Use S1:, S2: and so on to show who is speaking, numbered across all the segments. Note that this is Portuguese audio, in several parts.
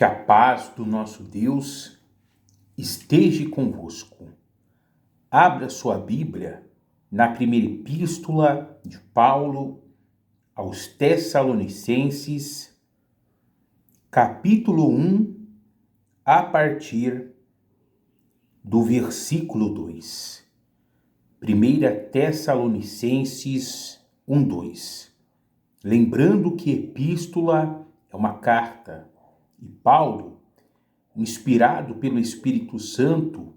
S1: Que a paz do nosso Deus esteja convosco. Abra sua Bíblia na primeira epístola de Paulo aos Tessalonicenses, capítulo 1, a partir do versículo 2. 1 Tessalonicenses 1, 2. Lembrando que epístola é uma carta, e Paulo, inspirado pelo Espírito Santo,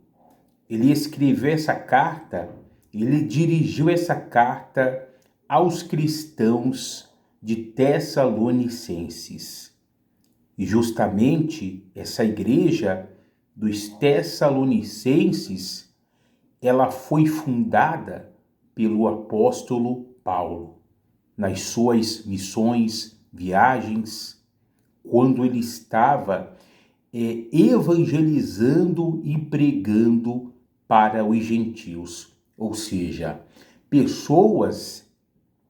S1: ele escreveu essa carta, ele dirigiu essa carta aos cristãos de Tessalonicenses. E justamente essa igreja dos Tessalonicenses, ela foi fundada pelo apóstolo Paulo nas suas missões, viagens, quando ele estava evangelizando e pregando para os gentios, ou seja, pessoas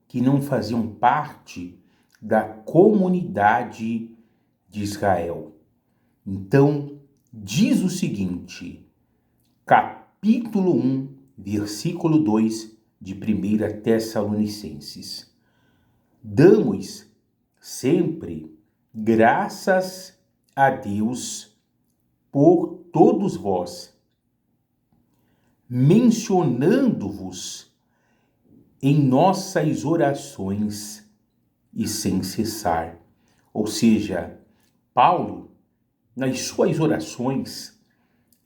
S1: que não faziam parte da comunidade de Israel. Então, diz o seguinte, capítulo 1, versículo 2 de 1 Tessalonicenses. Damos sempre graças a Deus por todos vós, mencionando-vos em nossas orações e sem cessar. Ou seja, Paulo, nas suas orações,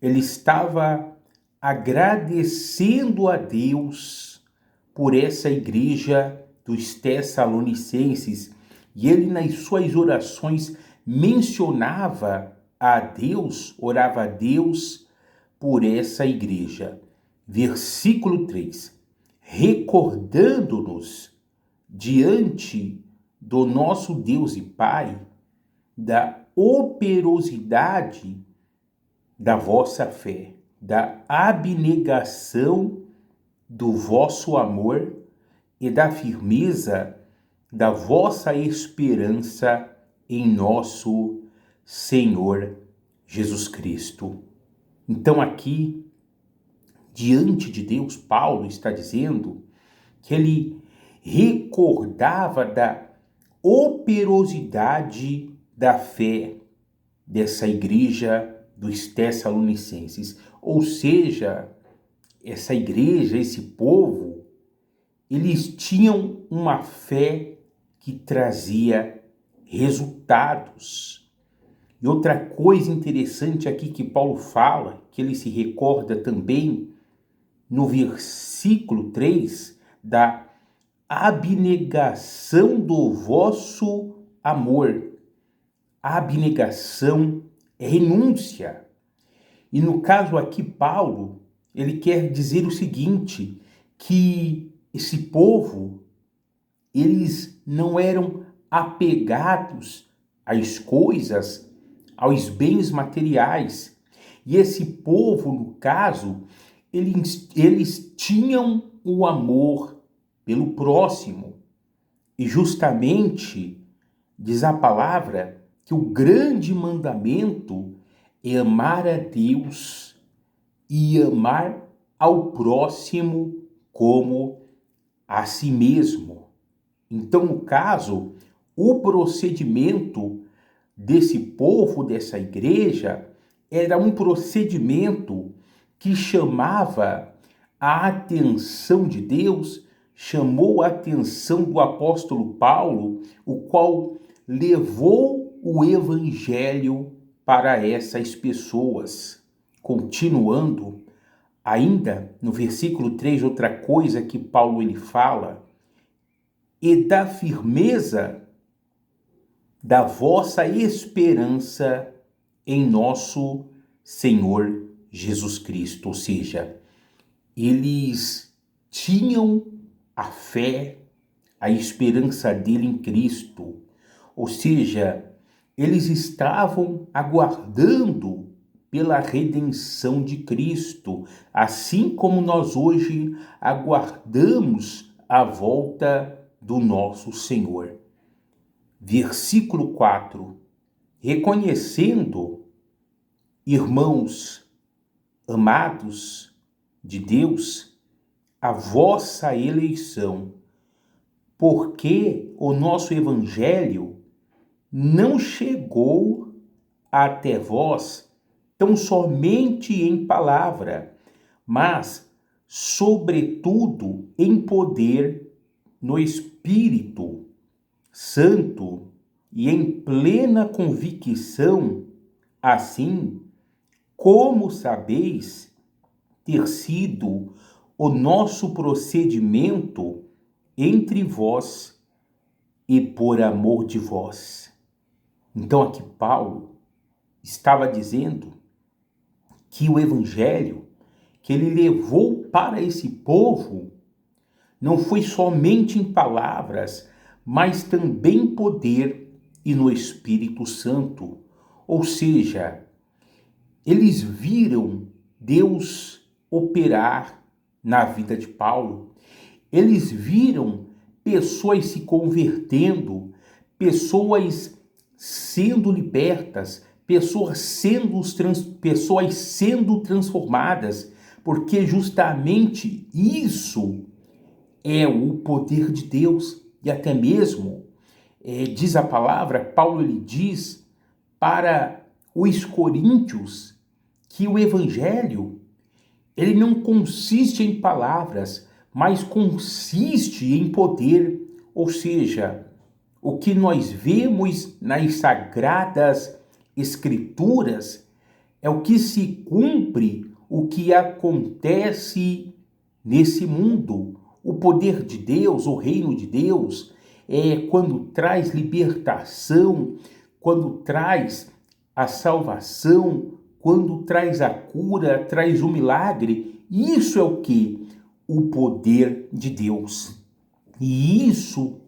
S1: ele estava agradecendo a Deus por essa igreja dos Tessalonicenses, e ele nas suas orações mencionava a Deus, orava a Deus por essa igreja. Versículo 3. Recordando-nos diante do nosso Deus e Pai da operosidade da vossa fé, da abnegação do vosso amor e da firmeza da vossa esperança em nosso Senhor Jesus Cristo. Então aqui, diante de Deus, Paulo está dizendo que ele recordava da operosidade da fé dessa igreja dos Tessalonicenses. Ou seja, essa igreja, esse povo, eles tinham uma fé que trazia resultados. E outra coisa interessante aqui que Paulo fala, que ele se recorda também no versículo 3, da abnegação do vosso amor. A abnegação é renúncia. E no caso aqui, Paulo, ele quer dizer o seguinte, que esse povo, eles não eram apegados às coisas, aos bens materiais. E esse povo, no caso, eles tinham o amor pelo próximo. E justamente, diz a palavra, que o grande mandamento é amar a Deus e amar ao próximo como a si mesmo. Então, no caso, o procedimento desse povo, dessa igreja, era um procedimento que chamava a atenção de Deus, chamou a atenção do apóstolo Paulo, o qual levou o evangelho para essas pessoas. Continuando, ainda no versículo 3, outra coisa que Paulo ele fala, e da firmeza da vossa esperança em nosso Senhor Jesus Cristo. Ou seja, eles tinham a fé, a esperança dele em Cristo. Ou seja, eles estavam aguardando pela redenção de Cristo, assim como nós hoje aguardamos a volta do nosso Senhor. Versículo 4. reconhecendo, irmãos amados de Deus, a vossa eleição, porque o nosso evangelho não chegou até vós tão somente em palavra, mas, sobretudo, em poder no Espírito Santo e em plena convicção, assim como sabeis ter sido o nosso procedimento entre vós e por amor de vós. Então aqui Paulo estava dizendo que o evangelho que ele levou para esse povo não foi somente em palavras, mas também em poder e no Espírito Santo. Ou seja, eles viram Deus operar na vida de Paulo. Eles viram pessoas se convertendo, pessoas sendo libertas, pessoas sendo transformadas, porque justamente isso é o poder de Deus. E até mesmo, diz a palavra, Paulo ele diz para os coríntios que o evangelho ele não consiste em palavras, mas consiste em poder. Ou seja, o que nós vemos nas sagradas escrituras é o que se cumpre, o que acontece nesse mundo. O poder de Deus, o reino de Deus, é quando traz libertação, quando traz a salvação, quando traz a cura, traz o milagre. Isso é o que? O poder de Deus. E isso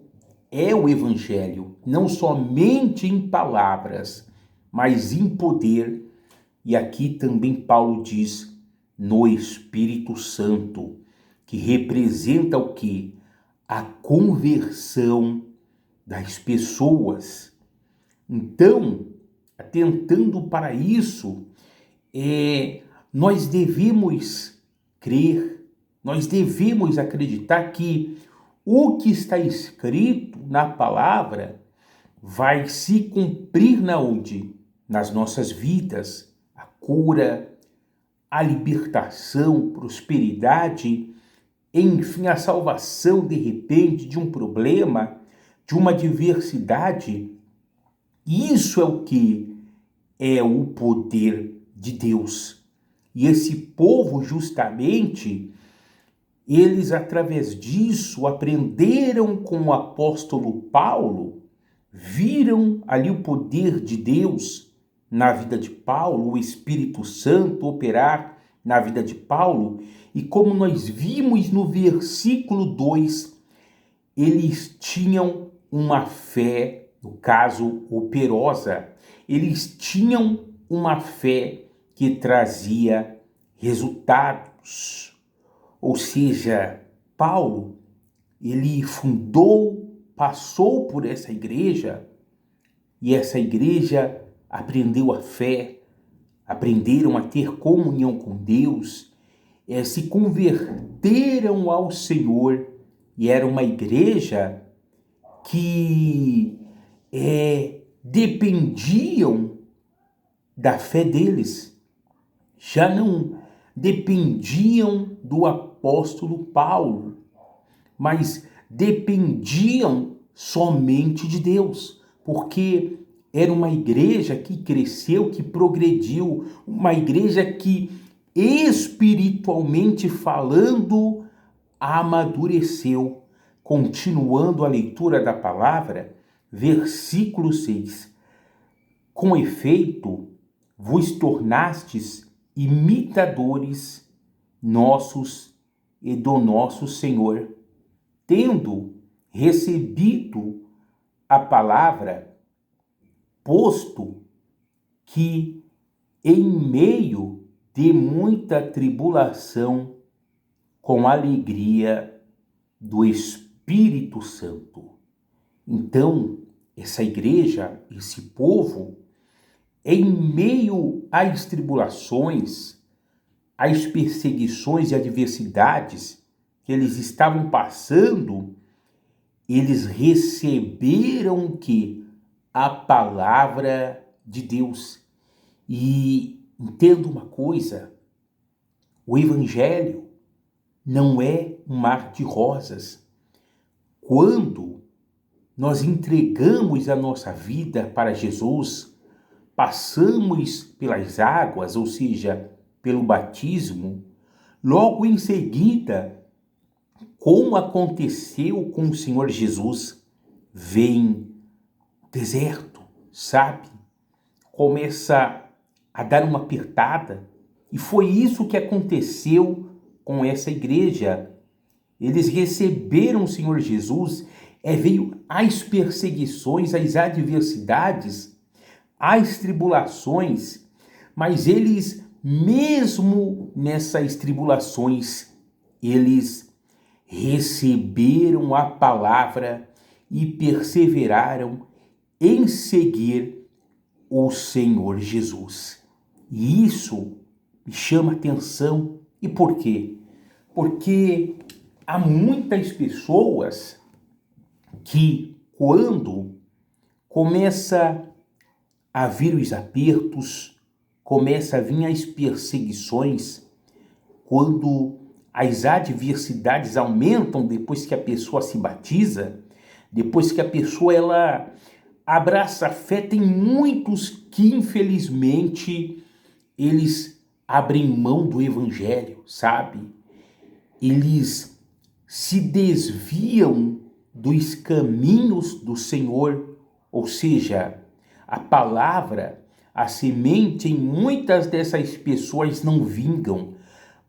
S1: é o evangelho, não somente em palavras, mas em poder. E aqui também Paulo diz no Espírito Santo, que representa o quê? A conversão das pessoas. Então, atentando para isso, nós devemos crer, nós devemos acreditar que o que está escrito na palavra vai se cumprir na onde? Nas nossas vidas, a cura, a libertação, prosperidade, enfim, a salvação de repente de um problema, de uma adversidade. Isso é o que é o poder de Deus. E esse povo, justamente, eles, através disso, aprenderam com o apóstolo Paulo, viram ali o poder de Deus na vida de Paulo, o Espírito Santo operar na vida de Paulo, e como nós vimos no versículo 2, eles tinham uma fé, no caso, operosa. Eles tinham uma fé que trazia resultados. Ou seja, Paulo, ele fundou, passou por essa igreja, e essa igreja aprendeu a fé, aprenderam a ter comunhão com Deus, se converteram ao Senhor, e era uma igreja que dependiam da fé deles, já não dependiam do apóstolo Paulo, mas dependiam somente de Deus, porque era uma igreja que cresceu, que progrediu, uma igreja que espiritualmente falando amadureceu. Continuando a leitura da palavra, versículo 6. Com efeito, vos tornastes imitadores nossos e do nosso Senhor, tendo recebido a palavra, posto que em meio de muita tribulação, com alegria do Espírito Santo. Então, essa igreja, esse povo, em meio às tribulações, às perseguições e adversidades que eles estavam passando, eles receberam que a palavra de Deus. E entenda uma coisa, o evangelho não é um mar de rosas. Quando nós entregamos a nossa vida para Jesus, passamos pelas águas, ou seja, pelo batismo, logo em seguida, como aconteceu com o Senhor Jesus, vem deserto, sabe? Começa a dar uma apertada, e foi isso que aconteceu com essa igreja. Eles receberam o Senhor Jesus, veio as perseguições, as adversidades, as tribulações, mas eles, mesmo nessas tribulações, eles receberam a palavra e perseveraram em seguir o Senhor Jesus. E isso me chama atenção. E por quê? Porque há muitas pessoas que, quando começa a vir os apertos, começa a vir as perseguições, quando as adversidades aumentam depois que a pessoa se batiza, depois que a pessoa ela abraça a fé, tem muitos que infelizmente eles abrem mão do evangelho, sabe? Eles se desviam dos caminhos do Senhor, ou seja, a palavra, a semente em muitas dessas pessoas não vingam,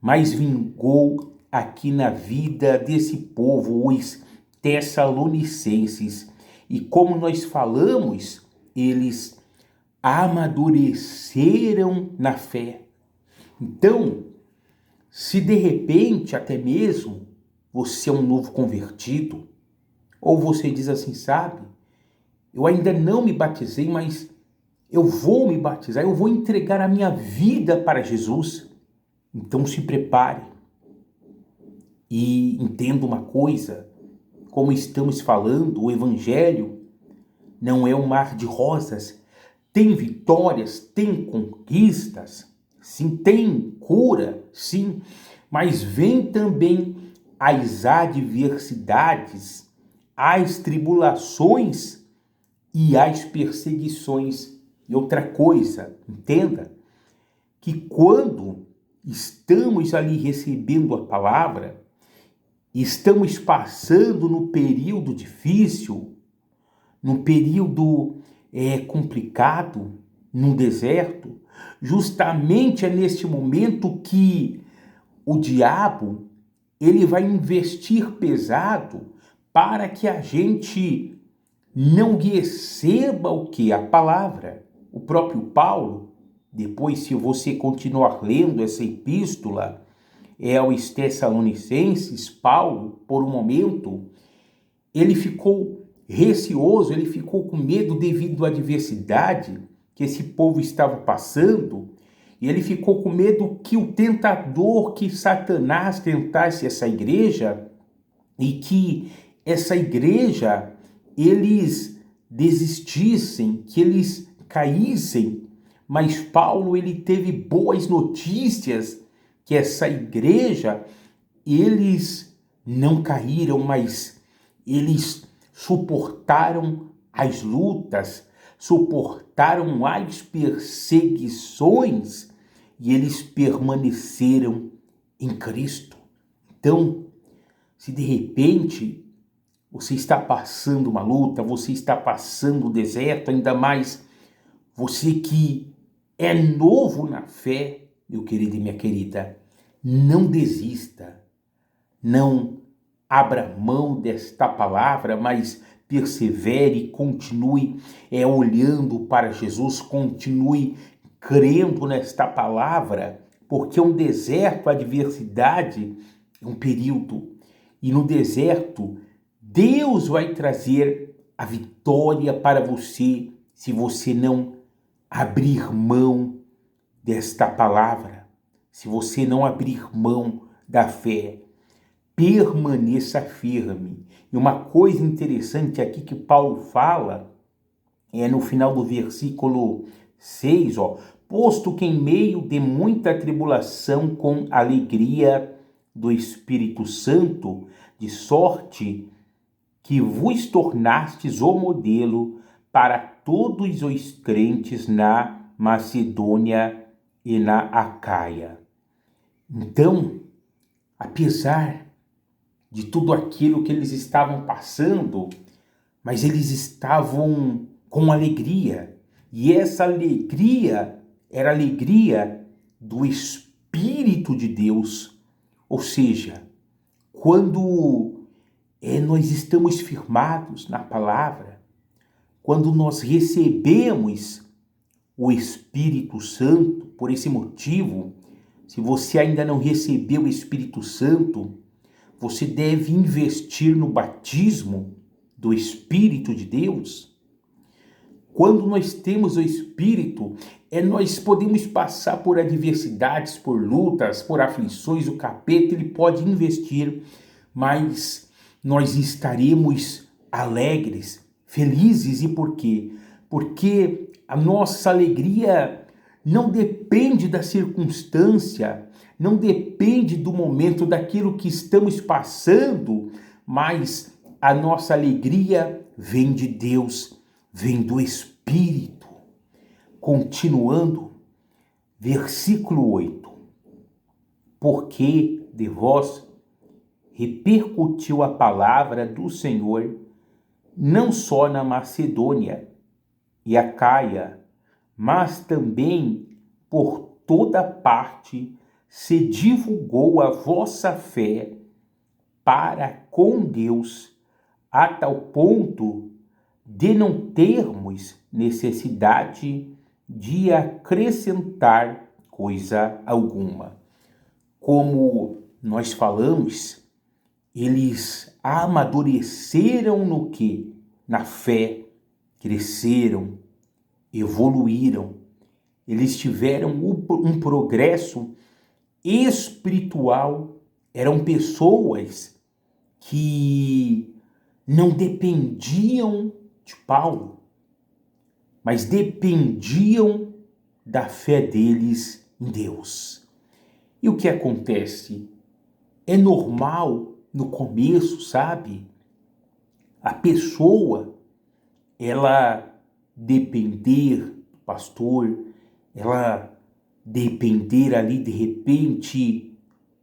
S1: mas vingou aqui na vida desse povo, os Tessalonicenses. E como nós falamos, eles amadureceram na fé. Então, se de repente, até mesmo, você é um novo convertido, ou você diz assim, sabe, eu ainda não me batizei, mas eu vou me batizar, eu vou entregar a minha vida para Jesus. Então se prepare e entenda uma coisa, como estamos falando, o evangelho não é um mar de rosas. Tem vitórias, tem conquistas, sim, tem cura, sim, mas vem também as adversidades, as tribulações e as perseguições. E outra coisa, entenda, que quando estamos ali recebendo a palavra, estamos passando no período difícil, num período complicado, num deserto, justamente é neste momento que o diabo ele vai investir pesado para que a gente não receba o que? A palavra. O próprio Paulo, depois se você continuar lendo essa epístola, aos Tessalonicenses, Paulo, por um momento, ele ficou receoso, ele ficou com medo devido à adversidade que esse povo estava passando, e ele ficou com medo que o tentador, que Satanás tentasse essa igreja, e que essa igreja, eles desistissem, que eles caíssem. Mas Paulo, ele teve boas notícias, que essa igreja, eles não caíram, mas eles suportaram as lutas, suportaram as perseguições e eles permaneceram em Cristo. Então, se de repente você está passando uma luta, você está passando um deserto, ainda mais você que é novo na fé, meu querido e minha querida, não desista, não abra mão desta palavra, mas persevere e continue olhando para Jesus, continue crendo nesta palavra, porque um deserto, a adversidade, é um período, e no deserto Deus vai trazer a vitória para você, se você não abrir mão desta palavra, se você não abrir mão da fé, permaneça firme. E uma coisa interessante aqui que Paulo fala é no final do versículo 6, posto que em meio de muita tribulação com alegria do Espírito Santo, de sorte que vos tornastes o modelo para todos os crentes na Macedônia e na Acaia. Então, apesar de tudo aquilo que eles estavam passando, mas eles estavam com alegria. E essa alegria era a alegria do Espírito de Deus. Ou seja, quando nós estamos firmados na palavra, quando nós recebemos o Espírito Santo, por esse motivo, se você ainda não recebeu o Espírito Santo, você deve investir no batismo do Espírito de Deus. Quando nós temos o Espírito, nós podemos passar por adversidades, por lutas, por aflições, o capeta ele pode investir, mas nós estaremos alegres, felizes. E por quê? Porque a nossa alegria não depende da circunstância, não depende do momento, daquilo que estamos passando, mas a nossa alegria vem de Deus, vem do Espírito. Continuando, versículo 8. Porque de vós repercutiu a palavra do Senhor, não só na Macedônia e Acaia, mas também por toda parte se divulgou a vossa fé para com Deus, a tal ponto de não termos necessidade de acrescentar coisa alguma. Como nós falamos, eles amadureceram no quê? Na fé, cresceram, evoluíram. Eles tiveram um progresso espiritual. Eram pessoas que não dependiam de Paulo, mas dependiam da fé deles em Deus. E o que acontece? É normal no começo, sabe? A pessoa, ela depender do pastor, ela depender ali de repente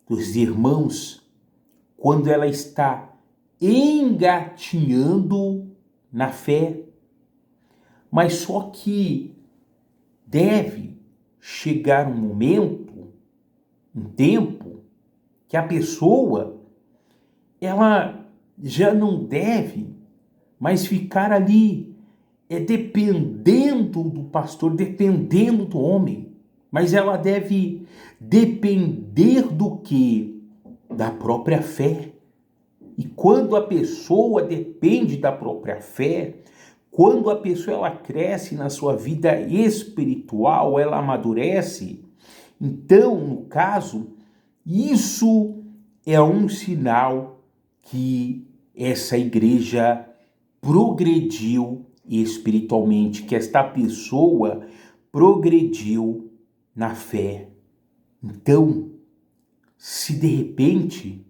S1: dos irmãos, quando ela está engatinhando na fé. Mas só que deve chegar um momento, um tempo, que a pessoa, ela já não deve mais ficar ali dependendo do pastor, dependendo do homem, mas ela deve depender do quê? Da própria fé. E quando a pessoa depende da própria fé, quando a pessoa ela cresce na sua vida espiritual, ela amadurece, então, no caso, isso é um sinal que essa igreja progrediu espiritualmente, que esta pessoa progrediu na fé. Então, se de repente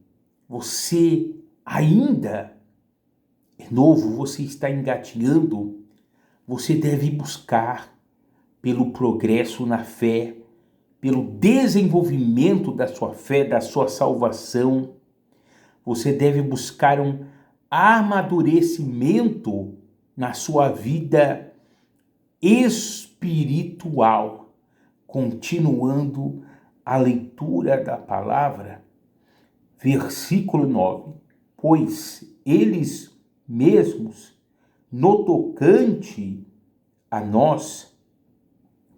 S1: você ainda é novo, você está engatinhando, você deve buscar pelo progresso na fé, pelo desenvolvimento da sua fé, da sua salvação. Você deve buscar um amadurecimento na sua vida espiritual. Continuando a leitura da palavra, versículo 9. Pois eles mesmos, no tocante a nós,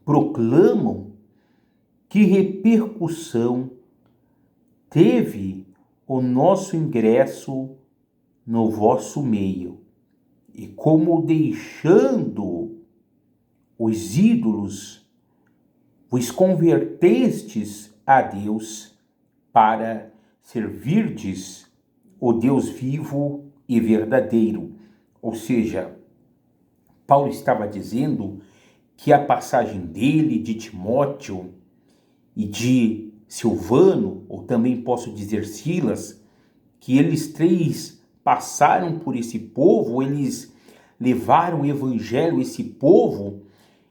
S1: proclamam que repercussão teve o nosso ingresso no vosso meio, e como deixando os ídolos, vos convertestes a Deus para servirdes o Deus vivo e verdadeiro. Ou seja, Paulo estava dizendo que a passagem dele, de Timóteo e de Silvano, ou também posso dizer Silas, que eles três passaram por esse povo, eles levaram o evangelho a esse povo,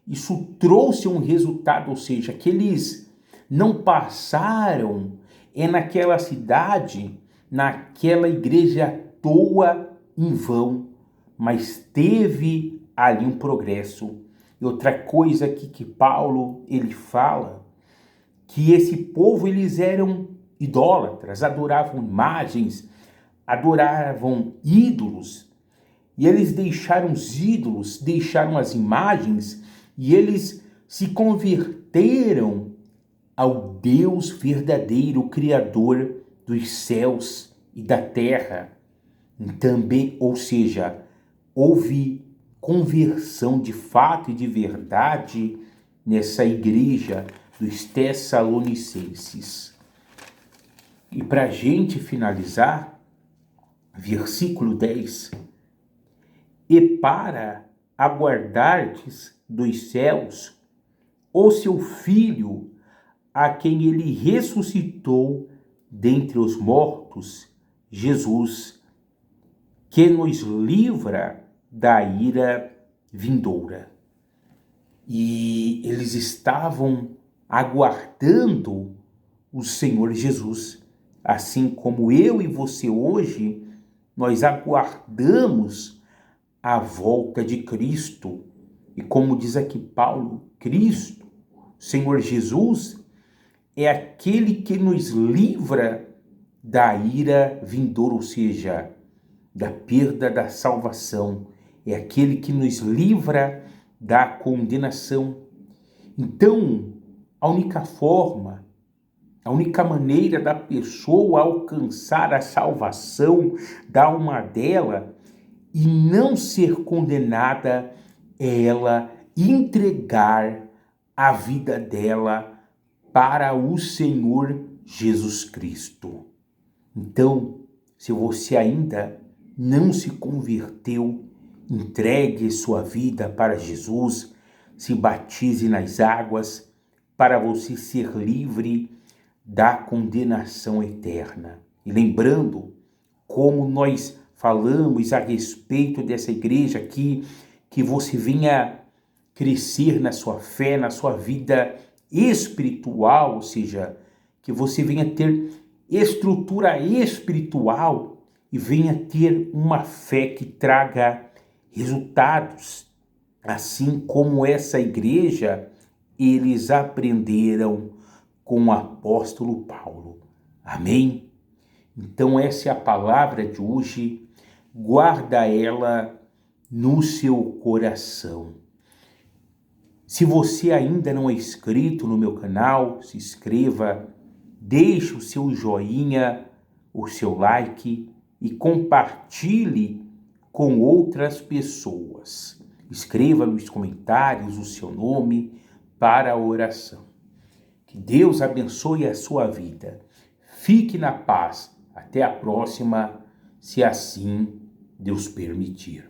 S1: isso trouxe um resultado, ou seja, que eles não passaram naquela cidade, naquela igreja à toa, em vão, mas teve ali um progresso. E outra coisa aqui que Paulo ele fala, que esse povo eles eram idólatras, adoravam imagens, adoravam ídolos, e eles deixaram os ídolos, deixaram as imagens, e eles se converteram ao Deus verdadeiro, Criador dos céus e da terra. Também, ou seja, houve conversão de fato e de verdade nessa igreja dos Tessalonicenses. E para a gente finalizar, versículo 10, e para aguardardes dos céus o seu Filho, a quem ele ressuscitou dentre os mortos, Jesus, que nos livra da ira vindoura. E eles estavam aguardando o Senhor Jesus, assim como eu e você hoje, nós aguardamos a volta de Cristo. E como diz aqui Paulo, Cristo, Senhor Jesus, é aquele que nos livra da ira vindoura, ou seja, da perda da salvação. É aquele que nos livra da condenação. Então, a única forma, a única maneira da pessoa alcançar a salvação da alma dela e não ser condenada é ela entregar a vida dela para o Senhor Jesus Cristo. Então, se você ainda não se converteu, entregue sua vida para Jesus, se batize nas águas para você ser livre da condenação eterna. E lembrando como nós falamos a respeito dessa igreja aqui, que você venha crescer na sua fé, na sua vida espiritual, ou seja, que você venha ter estrutura espiritual e venha ter uma fé que traga resultados, assim como essa igreja, eles aprenderam com o apóstolo Paulo. Amém? Então essa é a palavra de hoje, guarda ela no seu coração. Se você ainda não é inscrito no meu canal, se inscreva, deixe o seu joinha, o seu like e compartilhe com outras pessoas. Escreva nos comentários o seu nome para a oração. Que Deus abençoe a sua vida. Fique na paz. Até a próxima, se assim Deus permitir.